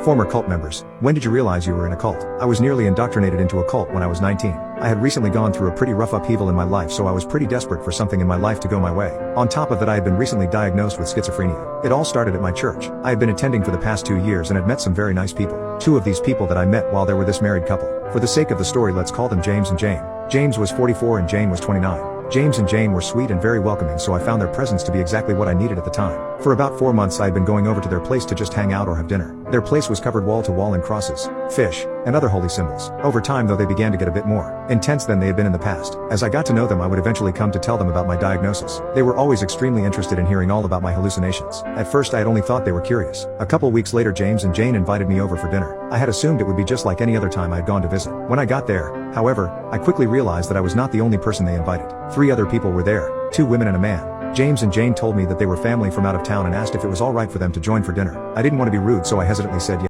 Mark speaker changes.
Speaker 1: Former cult members, when did you realize you were in a cult? I was nearly indoctrinated into a cult when I was 19. I had recently gone through a pretty rough upheaval in my life, so I was pretty desperate for something in my life to go my way. On top of that, I had been recently diagnosed with schizophrenia. It all started at my church. I had been attending for the past 2 years and had met some very nice people. Two of these people that I met while they were this married couple. For the sake of the story, let's call them James and Jane. James was 44 and Jane was 29. James and Jane were sweet and very welcoming, so I found their presence to be exactly what I needed at the time. For about 4 months I had been going over to their place to just hang out or have dinner. Their place was covered wall to wall in crosses, fish, and other holy symbols. Over time though, they began to get a bit more intense than they had been in the past. As I got to know them, I would eventually come to tell them about my diagnosis. They were always extremely interested in hearing all about my hallucinations. At first I had only thought they were curious. A couple weeks later, James and Jane invited me over for dinner. I had assumed it would be just like any other time I had gone to visit. When I got there, however, I quickly realized that I was not the only person they invited. 3 other people were there, 2 women and a man. James and Jane told me that they were family from out of town and asked if it was alright for them to join for dinner. I didn't want to be rude, so I hesitantly said yes.